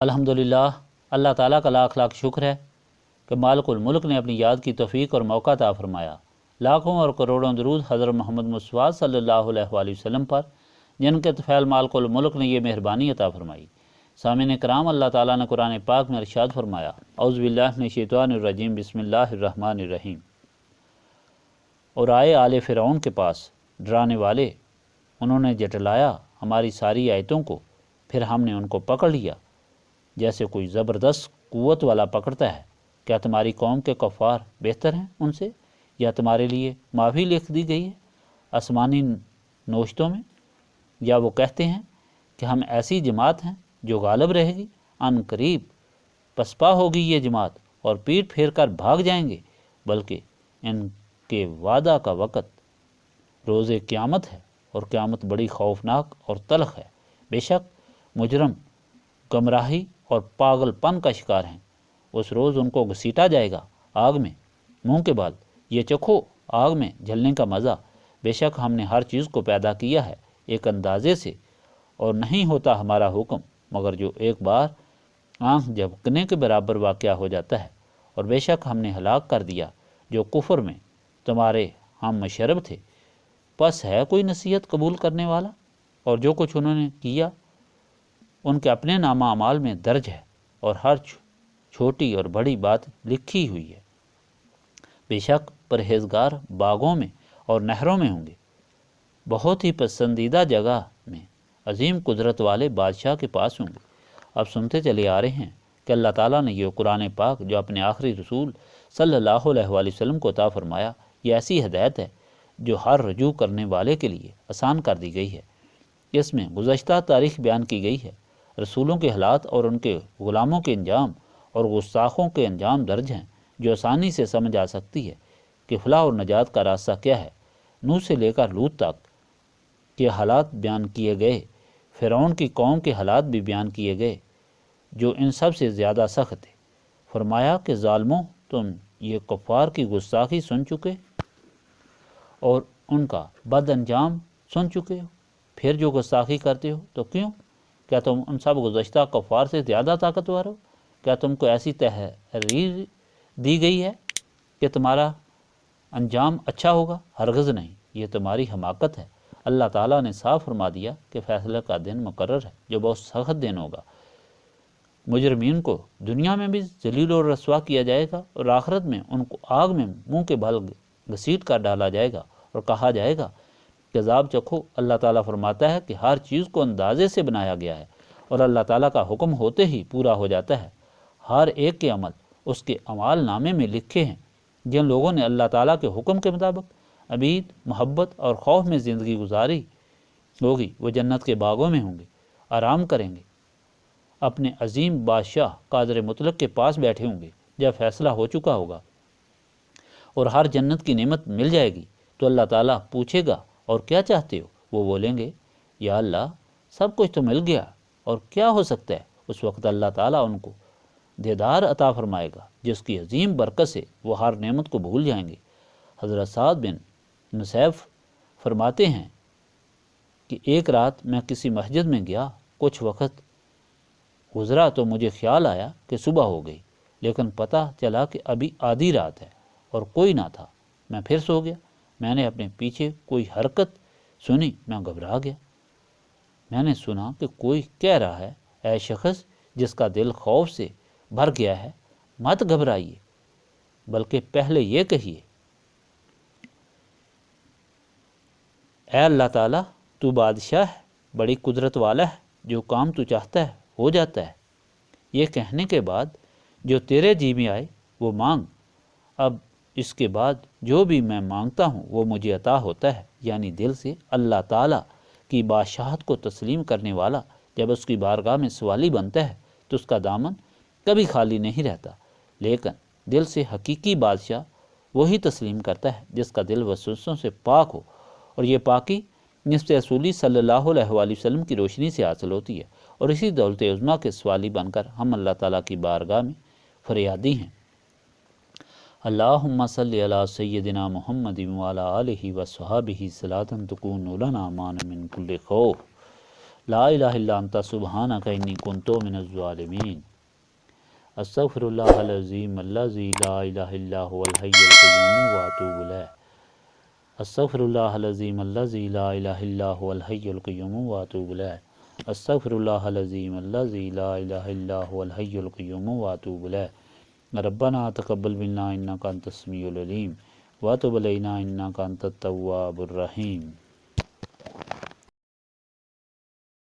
الحمدللہ، اللہ تعالیٰ کا لاکھ لاکھ شکر ہے کہ مالک الملک نے اپنی یاد کی توفیق اور موقع عطا فرمایا۔ لاکھوں اور کروڑوں درود حضرت محمد مصطفیٰ صلی اللہ علیہ وآلہ وسلم پر، جن کے طفیل مالک الملک نے یہ مہربانی عطا فرمائی۔ سامعین کرام، اللہ تعالیٰ نے قرآن پاک میں ارشاد فرمایا، اعوذ باللہ من الشیطان الرجیم، بسم اللہ الرحمن الرحیم۔ اور آئے آل فرعون کے پاس ڈرانے والے، انہوں نے جھٹلایا ہماری ساری آیتوں کو، پھر ہم نے ان کو پکڑ لیا جیسے کوئی زبردست قوت والا پکڑتا ہے۔ کیا تمہاری قوم کے کفار بہتر ہیں ان سے، یا تمہارے لیے معافی لکھ دی گئی ہے آسمانی نوشتوں میں؟ یا وہ کہتے ہیں کہ ہم ایسی جماعت ہیں جو غالب رہے گی، ان قریب پسپا ہوگی یہ جماعت اور پیٹ پھیر کر بھاگ جائیں گے، بلکہ ان کے وعدہ کا وقت روز قیامت ہے، اور قیامت بڑی خوفناک اور تلخ ہے۔ بے شک مجرم گمراہی اور پاگل پن کا شکار ہیں۔ اس روز ان کو گھسیٹا جائے گا آگ میں منہ کے بال، یہ چکھو آگ میں جلنے کا مزہ۔ بے شک ہم نے ہر چیز کو پیدا کیا ہے ایک اندازے سے، اور نہیں ہوتا ہمارا حکم مگر جو ایک بار آنکھ جھپکنے کے برابر واقعہ ہو جاتا ہے۔ اور بے شک ہم نے ہلاک کر دیا جو کفر میں تمہارے ہم مشرب تھے، پس ہے کوئی نصیحت قبول کرنے والا؟ اور جو کچھ انہوں نے کیا ان کے اپنے نامہ اعمال میں درج ہے، اور ہر چھوٹی اور بڑی بات لکھی ہوئی ہے۔ بے شک پرہیزگار باغوں میں اور نہروں میں ہوں گے، بہت ہی پسندیدہ جگہ میں، عظیم قدرت والے بادشاہ کے پاس ہوں گے۔ اب سنتے چلے آ رہے ہیں کہ اللہ تعالیٰ نے یہ قرآن پاک جو اپنے آخری رسول صلی اللہ علیہ وآلہ وسلم کو عطا فرمایا، یہ ایسی ہدایت ہے جو ہر رجوع کرنے والے کے لیے آسان کر دی گئی ہے۔ اس میں گزشتہ تاریخ بیان کی گئی ہے، رسولوں کے حالات اور ان کے غلاموں کے انجام اور گستاخوں کے انجام درج ہیں، جو آسانی سے سمجھ آ سکتی ہے کہ فلاح اور نجات کا راستہ کیا ہے۔ نوح سے لے کر لوط تک کے حالات بیان کیے گئے، فرعون کی قوم کے حالات بھی بیان کیے گئے جو ان سب سے زیادہ سخت تھے۔ فرمایا کہ ظالموں، تم یہ کفار کی گستاخی سن چکے اور ان کا بد انجام سن چکے ہو، پھر جو گستاخی کرتے ہو تو کیوں؟ کیا تم ان سب گزشتہ کفار سے زیادہ طاقتور ہو؟ کیا تم کو ایسی تحریر دی گئی ہے کہ تمہارا انجام اچھا ہوگا؟ ہرگز نہیں، یہ تمہاری حماقت ہے۔ اللہ تعالیٰ نے صاف فرما دیا کہ فیصلہ کا دن مقرر ہے جو بہت سخت دن ہوگا۔ مجرمین کو دنیا میں بھی ذلیل و رسوا کیا جائے گا، اور آخرت میں ان کو آگ میں منہ کے بل گھسیٹ کر ڈالا جائے گا اور کہا جائے گا کہ عذاب چکھو۔ اللہ تعالیٰ فرماتا ہے کہ ہر چیز کو اندازے سے بنایا گیا ہے، اور اللہ تعالیٰ کا حکم ہوتے ہی پورا ہو جاتا ہے۔ ہر ایک کے عمل اس کے اعمال نامے میں لکھے ہیں۔ جن لوگوں نے اللہ تعالیٰ کے حکم کے مطابق عبید، محبت اور خوف میں زندگی گزاری ہوگی، وہ جنت کے باغوں میں ہوں گے، آرام کریں گے، اپنے عظیم بادشاہ قادر مطلق کے پاس بیٹھے ہوں گے جب فیصلہ ہو چکا ہوگا، اور ہر جنت کی نعمت مل جائے گی تو اللہ تعالیٰ پوچھے گا اور کیا چاہتے ہو؟ وہ بولیں گے یا اللہ سب کچھ تو مل گیا، اور کیا ہو سکتا ہے؟ اس وقت اللہ تعالیٰ ان کو دیدار عطا فرمائے گا جس کی عظیم برکت سے وہ ہر نعمت کو بھول جائیں گے۔ حضرت سعد بن مسیف فرماتے ہیں کہ ایک رات میں کسی مسجد میں گیا، کچھ وقت گزرا تو مجھے خیال آیا کہ صبح ہو گئی، لیکن پتہ چلا کہ ابھی آدھی رات ہے اور کوئی نہ تھا۔ میں پھر سو گیا۔ میں نے اپنے پیچھے کوئی حرکت سنی، میں گھبرا گیا۔ میں نے سنا کہ کوئی کہہ رہا ہے، اے شخص جس کا دل خوف سے بھر گیا ہے، مت گھبرائیے، بلکہ پہلے یہ کہیے، اے اللہ تعالیٰ تو بادشاہ ہے، بڑی قدرت والا ہے، جو کام تو چاہتا ہے ہو جاتا ہے۔ یہ کہنے کے بعد جو تیرے جی میں آئے وہ مانگ، اب اس کے بعد جو بھی میں مانگتا ہوں وہ مجھے عطا ہوتا ہے۔ یعنی دل سے اللہ تعالیٰ کی بادشاہت کو تسلیم کرنے والا جب اس کی بارگاہ میں سوالی بنتا ہے تو اس کا دامن کبھی خالی نہیں رہتا، لیکن دل سے حقیقی بادشاہ وہی تسلیم کرتا ہے جس کا دل وسوسوں سے پاک ہو، اور یہ پاکی نصف رسولی صلی اللہ علیہ وآلہ وسلم کی روشنی سے حاصل ہوتی ہے، اور اسی دولت عظمیٰ کے سوالی بن کر ہم اللہ تعالیٰ کی بارگاہ میں فریادی ہیں۔ اللہم صلی علی سیدنا محمد وعلی آلہ وصحبہ صلاۃ تکون لنا مان من کل خوف۔ لا الہ الا انت سبحانک انی کنت من الظالمین، استغفر اللہ العظیم الذی لا الہ الا هو الحی القیوم واتوب الیہ، استغفر اللہ العظیم الذی لا الہ الا هو الحی القیوم واتوب الیہ، استغفر اللہ العظیم الذی لا الہ الا هو الحی القیوم واتوب الیہ، ربنا تقبل منا انک انت السمیع العلیم وتب علینا انک انت التواب الرحیم۔